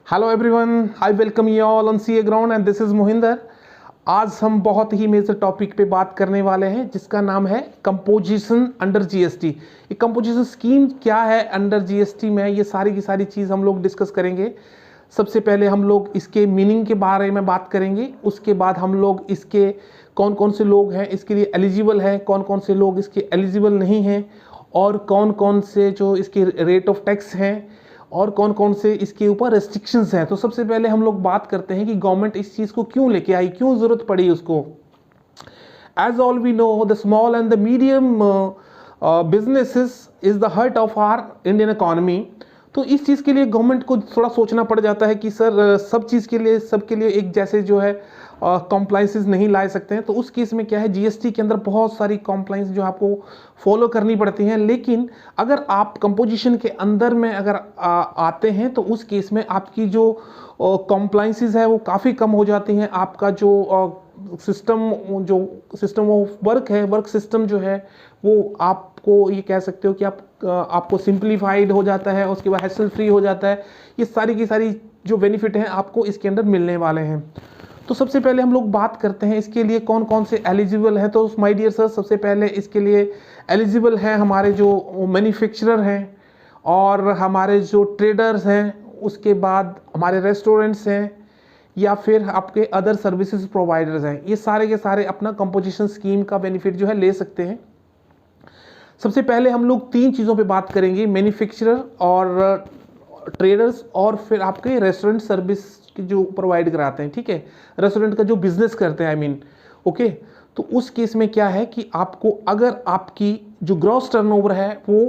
Hello everyone, I welcome you all on CA ground and this is Mohinder. आज हम बहुत ही major topic पे बात करने वाले हैं जिसका नाम है कंपोजिशन अंडर जीएसटी। ये कंपोजिशन स्कीम क्या है अंडर जीएसटी में, ये सारी की सारी चीज़ हम लोग डिस्कस करेंगे। सबसे पहले हम लोग इसके मीनिंग के बारे में बात करेंगे, उसके बाद हम लोग इसके कौन कौन से लोग हैं इसके लिए एलिजिबल हैं, कौन कौन से लोग इसके एलिजिबल नहीं हैं, और कौन कौन से जो इसके रेट ऑफ टैक्स हैं, और कौन कौन से इसके ऊपर रेस्ट्रिक्शंस हैं। तो सबसे पहले हम लोग बात करते हैं कि गवर्नमेंट इस चीज़ को क्यों लेके आई, क्यों ज़रूरत पड़ी उसको। As all we know, the small and the medium businesses is the heart of our Indian economy. तो इस चीज़ के लिए गवर्नमेंट को थोड़ा सोचना पड़ जाता है कि सर सब चीज़ के लिए, सबके लिए एक जैसे जो है कॉम्प्लाइंसेस नहीं ला सकते हैं। तो उस केस में क्या है, जीएसटी के अंदर बहुत सारी कॉम्प्लाइंस जो आपको फॉलो करनी पड़ती हैं। लेकिन अगर आप कंपोजिशन के अंदर में अगर आते हैं तो उस केस में आपकी जो कॉम्प्लाइंसेस है वो काफ़ी कम हो जाती हैं। आपका जो सिस्टम ऑफ वर्क है, वर्क सिस्टम जो है वो आपको ये कह सकते हो कि आपको सिंप्लीफाइड हो जाता है, उसके बाद हैसल फ्री हो जाता है। ये सारी की सारी जो बेनिफिट हैं आपको इसके अंदर मिलने वाले हैं। तो सबसे पहले हम लोग बात करते हैं इसके लिए कौन कौन से एलिजिबल हैं। तो माय डियर सर, सबसे पहले इसके लिए एलिजिबल हैं हमारे जो मैन्युफैक्चरर हैं और हमारे जो ट्रेडर्स हैं, उसके बाद हमारे रेस्टोरेंट्स हैं, या फिर आपके अदर सर्विसेज प्रोवाइडर्स हैं। ये सारे के सारे अपना कंपोजिशन स्कीम का बेनिफिट जो है ले सकते हैं। सबसे पहले हम लोग तीन चीज़ों पे बात करेंगे, मैन्युफैक्चरर और ट्रेडर्स और फिर आपके रेस्टोरेंट सर्विस जो प्रोवाइड कराते हैं। ठीक है, रेस्टोरेंट का जो बिजनेस करते हैं, आई मीन ओके। तो उस केस में क्या है कि आपको अगर आपकी जो ग्रॉस टर्नओवर है वो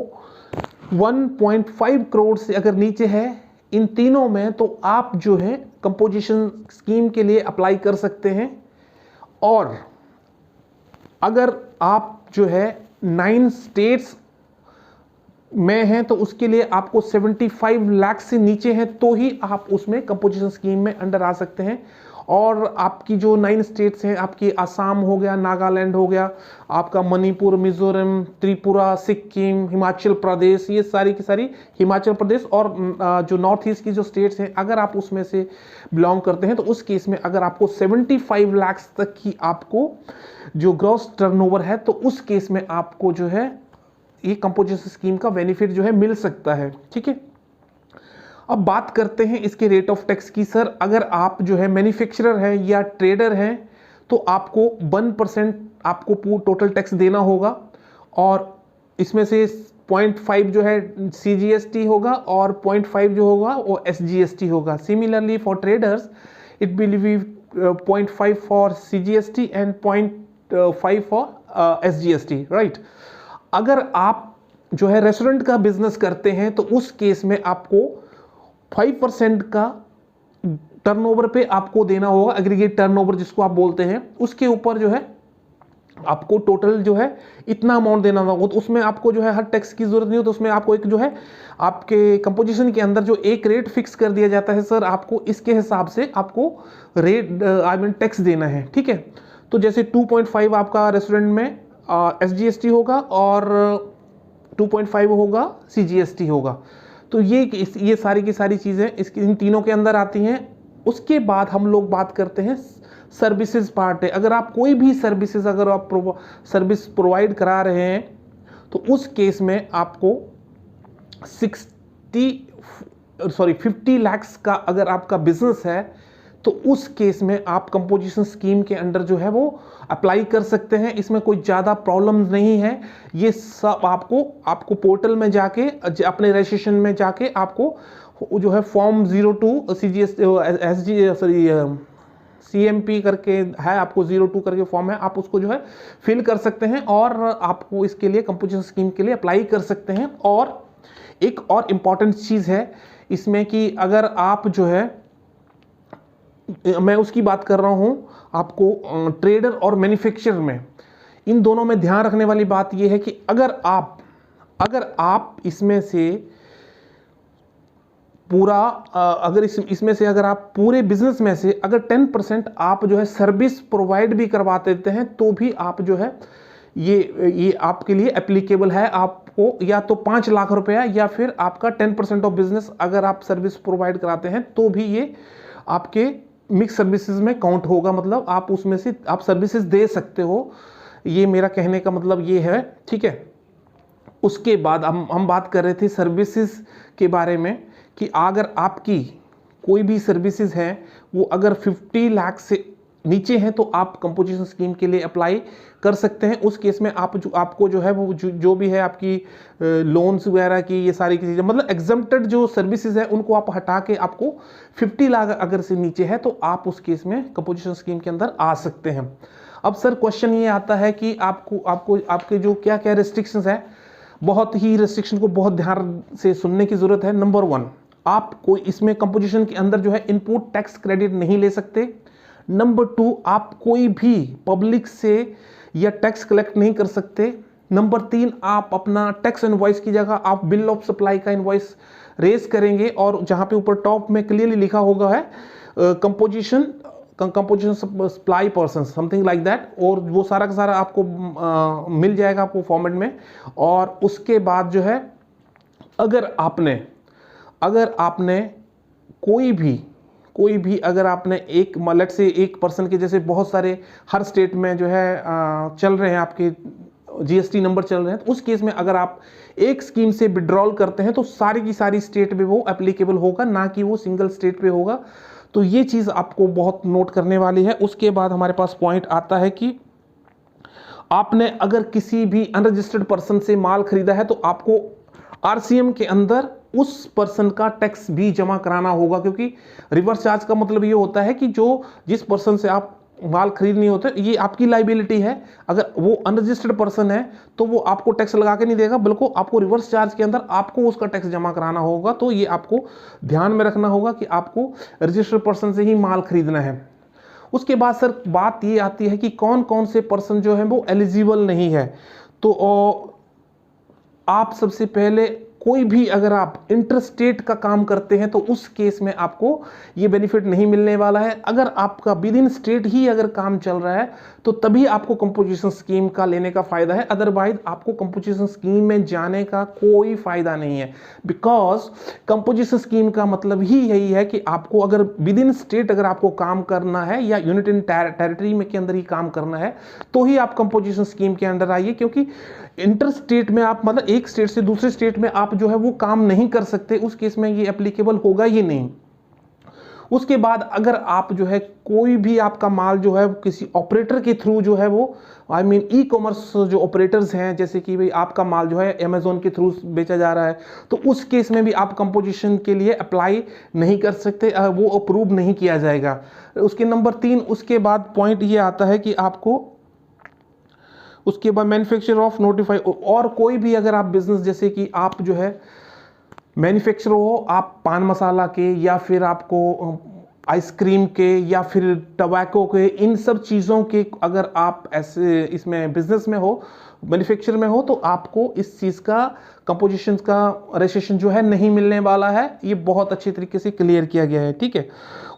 1.5 करोड़ से अगर नीचे है इन तीनों में, तो आप जो है कंपोजिशन स्कीम के लिए अप्लाई कर सकते हैं। और अगर आप जो है 9 स्टेट्स में हैं तो उसके लिए आपको 75 लाख से नीचे हैं तो ही आप उसमें कंपोजिशन स्कीम में अंडर आ सकते हैं। और आपकी जो 9 स्टेट्स हैं, आपकी असम हो गया, नागालैंड हो गया, आपका मणिपुर, मिजोरम, त्रिपुरा, सिक्किम, हिमाचल प्रदेश, ये सारी की सारी, हिमाचल प्रदेश और जो नॉर्थ ईस्ट की जो स्टेट्स हैं, अगर आप उसमें से बिलोंग करते हैं तो उस केस में अगर आपको 75 लाख तक की आपको जो ग्रॉस टर्नओवर है तो उस केस में आपको जो है ये कंपोजिशन स्कीम का बेनिफिट जो है मिल सकता है। ठीक है, अब बात करते हैं इसके रेट ऑफ टैक्स की। सर अगर आप जो है मैन्युफैक्चरर हैं या ट्रेडर हैं तो आपको 1% आपको टोटल टैक्स देना होगा, और इसमें से 0.5 जो है सीजीएसटी होगा और 0.5 जो होगा वो एसजीएसटी होगा। Similarly for traders it will be 0.5 for CGST and 0.5 for SGST, right. अगर आप जो है रेस्टोरेंट का बिजनेस करते हैं तो उस केस में आपको 5% का टर्नओवर पे आपको देना होगा, एग्रीगेट टर्नओवर जिसको आप बोलते हैं, उसके ऊपर जो है आपको टोटल जो है इतना अमाउंट देना होगा। तो उसमें आपको जो है हर टैक्स की जरूरत नहीं हो, तो उसमें आपको एक जो है आपके कंपोजिशन के अंदर जो एक रेट फिक्स कर दिया जाता है, सर आपको इसके हिसाब से आपको रेट आई मीन टैक्स देना है। ठीक है, तो जैसे 2.5 आपका रेस्टोरेंट में एसजीएसटी होगा और 2.5 होगा सीजीएसटी होगा। तो ये सारी की सारी चीज़ें इन तीनों के अंदर आती हैं। उसके बाद हम लोग बात करते हैं सर्विसेज पार्ट है। अगर आप कोई भी सर्विसेज अगर आप सर्विस प्रोवाइड करा रहे हैं तो उस केस में आपको 50 लाख का अगर आपका बिजनेस है तो उस केस में आप कंपोजिशन स्कीम के अंडर जो है वो अप्लाई कर सकते हैं। इसमें कोई ज़्यादा प्रॉब्लम नहीं है। ये सब आपको पोर्टल में जाके अपने रजिस्ट्रेशन में जाके आपको जो है फॉर्म 02 CMP करके है, आपको 02 करके फॉर्म है, आप उसको जो है फिल कर सकते हैं और आपको इसके लिए कंपोजिशन स्कीम के लिए अप्लाई कर सकते हैं। और एक और इम्पॉर्टेंट चीज़ है इसमें कि अगर आप जो है, मैं उसकी बात कर रहा हूं, आपको ट्रेडर और मैन्युफैक्चरर में इन दोनों में ध्यान रखने वाली बात यह है कि अगर आप इसमें से पूरा इसमें से अगर आप पूरे बिजनेस में से अगर 10% आप जो है सर्विस प्रोवाइड भी करवा देते हैं तो भी आप जो है ये आपके लिए एप्लीकेबल है। आपको या तो 5 लाख रुपया या फिर आपका 10% ऑफ बिजनेस अगर आप सर्विस प्रोवाइड कराते हैं तो भी ये आपके मिक्स सर्विसेज में काउंट होगा, मतलब आप उसमें से आप सर्विसेज दे सकते हो। ये मेरा कहने का मतलब ये है, ठीक है। उसके बाद हम बात कर रहे थे सर्विसेज के बारे में कि अगर आपकी कोई भी सर्विसेज है वो अगर 50 लाख से नीचे हैं तो आप कंपोजिशन स्कीम के लिए अप्लाई कर सकते हैं। उस केस में आपको जो है वो जो भी है आपकी लोन्स वगैरह की ये सारी चीज़ें, मतलब एग्जम्प्टेड जो सर्विसेज है उनको आप हटा के आपको 50 लाख अगर से नीचे है तो आप उस केस में कंपोजिशन स्कीम के अंदर आ सकते हैं। अब सर क्वेश्चन ये आता है कि आपके जो क्या क्या रिस्ट्रिक्शंस है, बहुत ही रिस्ट्रिक्शन को बहुत ध्यान से सुनने की जरूरत है। नंबर 1, आप कोई इसमें कंपोजिशन के अंदर जो है इनपुट टैक्स क्रेडिट नहीं ले सकते। नंबर 2, आप कोई भी पब्लिक से या टैक्स कलेक्ट नहीं कर सकते। नंबर 3, आप अपना टैक्स इनवॉइस की जगह आप बिल ऑफ सप्लाई का इनवॉइस रेज करेंगे और जहां पे ऊपर टॉप में क्लियरली लिखा होगा है composition supply person something like that, और वो सारा का सारा आपको मिल जाएगा आपको फॉर्मेट में। और उसके बाद जो है अगर आपने कोई भी अगर आपने एक लेट से एक पर्सन के, जैसे बहुत सारे हर स्टेट में जो है चल रहे हैं आपके जीएसटी नंबर चल रहे हैं, तो उस केस में अगर आप एक स्कीम से विड्रॉल करते हैं तो सारी की सारी स्टेट में वो एप्लीकेबल होगा, ना कि वो सिंगल स्टेट पे होगा। तो ये चीज़ आपको बहुत नोट करने वाली है। उसके बाद हमारे पास पॉइंट आता है कि आपने अगर किसी भी अनरजिस्टर्ड पर्सन से माल खरीदा है तो आपको आरसीएम के अंदर उस पर्सन का टैक्स भी जमा कराना होगा, क्योंकि रिवर्स चार्ज का मतलब ये होता है कि जिस पर्सन से आप माल खरीद नहीं होते, ये आपकी लाइबिलिटी है। अगर वो अनरजिस्टर्ड पर्सन है तो वो आपको टैक्स लगा के नहीं देगा, बल्कि आपको रिवर्स चार्ज के अंदर आपको उसका टैक्स जमा कराना होगा। तो ये आपको ध्यान में रखना होगा कि आपको रजिस्टर्ड पर्सन से ही माल खरीदना है। उसके बाद सर बात ये आती है कि कौन कौन से पर्सन जो है वो एलिजिबल नहीं है। तो आप सबसे पहले कोई भी अगर आप इंटरस्टेट का काम करते हैं तो उस केस में आपको ये बेनिफिट नहीं मिलने वाला है। अगर आपका विद इन स्टेट ही अगर काम चल रहा है तो तभी आपको कंपोजिशन स्कीम का लेने का फायदा है, अदरवाइज आपको कंपोजिशन स्कीम में जाने का कोई फायदा नहीं है। बिकॉज कंपोजिशन स्कीम का मतलब ही यही है कि आपको अगर विद इन स्टेट अगर आपको काम करना है या यूनिट इन टेरिटरी में के अंदर ही काम करना है तो ही आप कंपोजिशन स्कीम के अंदर आइए, क्योंकि इंटर स्टेट में आप मतलब एक स्टेट से दूसरे स्टेट में आप जो है वो काम नहीं कर सकते, उस केस में ये एप्लीकेबल होगा ही नहीं। उसके बाद अगर आप जो है कोई भी आपका माल जो है किसी ऑपरेटर के थ्रू जो है वो ई कॉमर्स जो ऑपरेटर्स हैं, जैसे कि भाई आपका माल जो है अमेजोन के थ्रू बेचा जा रहा है, तो उस केस में भी आप कंपोजिशन के लिए अप्लाई नहीं कर सकते, वो अप्रूव नहीं किया जाएगा। उसके नंबर 3 उसके बाद पॉइंट ये आता है कि आपको उसके बाद मैन्युफैक्चर ऑफ नोटिफाई, और कोई भी अगर आप बिजनेस जैसे कि आप जो है मैन्युफैक्चर हो, आप पान मसाला के या फिर आपको आइसक्रीम के या फिर टबैको के, इन सब चीज़ों के अगर आप ऐसे इसमें बिजनेस में हो, मैन्युफैक्चर में हो, तो आपको इस चीज़ का कंपोजिशन का रजिस्ट्रेशन जो है नहीं मिलने वाला है। ये बहुत अच्छी तरीके से क्लियर किया गया है, ठीक है।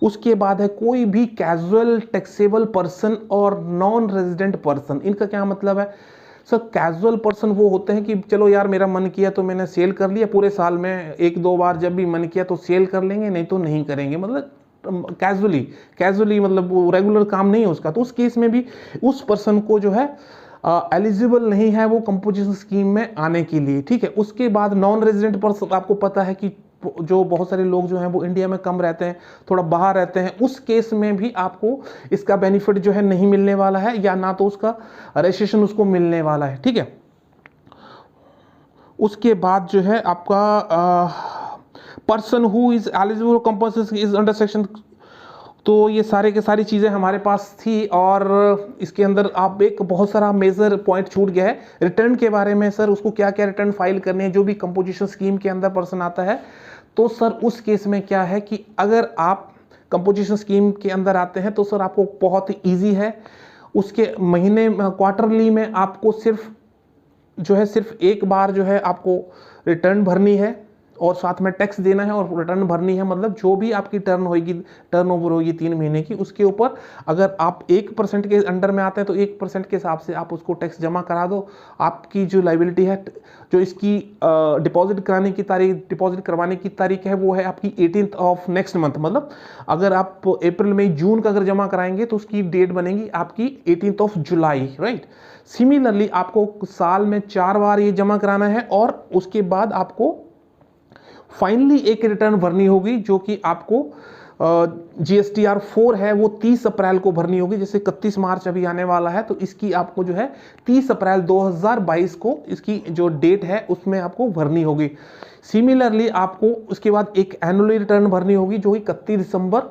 उसके बाद है कोई भी कैजुअल टैक्सेबल पर्सन और नॉन रेजिडेंट पर्सन। इनका क्या मतलब है सर? कैजुअल पर्सन वो होते हैं कि चलो यार मेरा मन किया तो मैंने सेल कर लिया, पूरे साल में 1-2 बार जब भी मन किया तो सेल कर लेंगे, नहीं तो नहीं करेंगे, मतलब कैजुअली मतलब वो रेगुलर काम नहीं है उसका। तो उस केस में भी उस पर्सन को जो है एलिजिबल नहीं है वो कंपोजिशन स्कीम में आने के लिए, ठीक है। उसके बाद नॉन रेजिडेंट पर्सन, आपको पता है कि जो बहुत सारे लोग जो हैं वो इंडिया में कम रहते हैं, थोड़ा बाहर रहते हैं, उस केस में भी आपको इसका बेनिफिट जो है नहीं मिलने वाला है, या ना तो उसका रजिस्ट्रेशन उसको मिलने वाला है, ठीक है। उसके बाद जो है आपका person who is eligible composition is under section, तो ये सारे के सारी चीज़ें हमारे पास थी। और इसके अंदर आप एक बहुत सारा मेजर पॉइंट छूट गया है रिटर्न के बारे में। सर उसको क्या क्या रिटर्न फाइल करने हैं, जो भी कंपोजिशन स्कीम के अंदर पर्सन आता है, तो सर उस केस में क्या है कि अगर आप कंपोजिशन स्कीम के अंदर आते हैं तो सर आपको बहुत ही ईजी है। उसके महीने क्वार्टरली में आपको सिर्फ एक बार जो है आपको रिटर्न भरनी है, और साथ में टैक्स देना है और रिटर्न भरनी है। मतलब जो भी आपकी टर्नओवर होगी 3 महीने की, उसके ऊपर अगर आप 1% के अंडर में आते हैं तो 1% के हिसाब से आप उसको टैक्स जमा करा दो। आपकी जो लाइबिलिटी है, जो इसकी डिपॉजिट करवाने की तारीख है, वो है आपकी 18th ऑफ नेक्स्ट मंथ। मतलब अगर आप अप्रैल मई जून का अगर जमा कराएंगे तो उसकी डेट बनेगी आपकी 18th of July, right. Similarly आपको साल में 4 बार ये जमा कराना है और उसके बाद आपको फाइनली एक रिटर्न भरनी होगी, जो कि आपको GSTR 4 है वो 30 अप्रैल को भरनी होगी। जैसे 31 मार्च अभी आने वाला है, तो इसकी आपको जो है 30 अप्रैल 2022 को इसकी जो डेट है उसमें आपको भरनी होगी। सिमिलरली आपको उसके बाद एक एनुअली रिटर्न भरनी होगी, जो कि 31 दिसंबर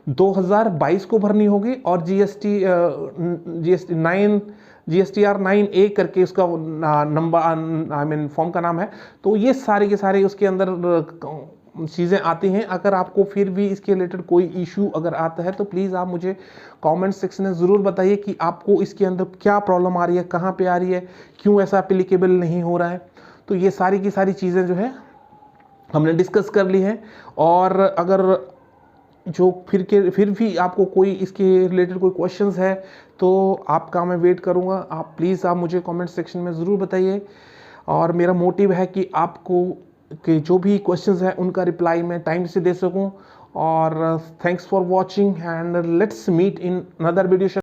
2022 को भरनी होगी। और GSTR 9A करके उसका नंबर फॉर्म का नाम है। तो ये सारे के सारे उसके अंदर चीज़ें आती हैं। अगर आपको फिर भी इसके रिलेटेड कोई इशू अगर आता है तो प्लीज़ आप मुझे कमेंट सेक्शन में ज़रूर बताइए कि आपको इसके अंदर क्या प्रॉब्लम आ रही है, कहाँ पे आ रही है, क्यों ऐसा एप्लीकेबल नहीं हो रहा है। तो ये सारी की सारी चीज़ें जो है हमने डिस्कस कर ली हैं। और अगर जो फिर भी आपको कोई इसके रिलेटेड कोई क्वेश्चंस है तो आपका मैं वेट करूंगा। आप प्लीज़ आप मुझे कमेंट सेक्शन में ज़रूर बताइए। और मेरा मोटिव है कि आपको के जो भी क्वेश्चंस हैं उनका रिप्लाई मैं टाइम से दे सकूं। और thanks for watching and let's meet in another video.